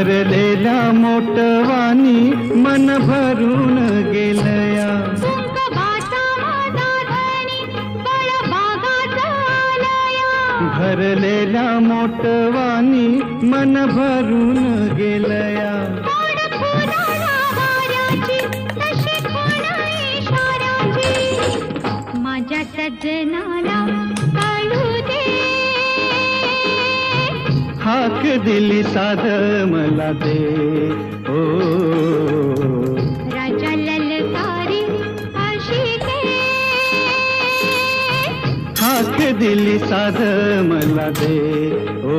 भरलेल्या मोटवानी मन भरून गेलया. भरलेल्या मोटवानी मन भरून गेलया. माझ्या सजनाला कळू दे. हाक दिली साध मला दे. ओ राजा ललकारी आशिके. हाक दिली साध मला दे. ओ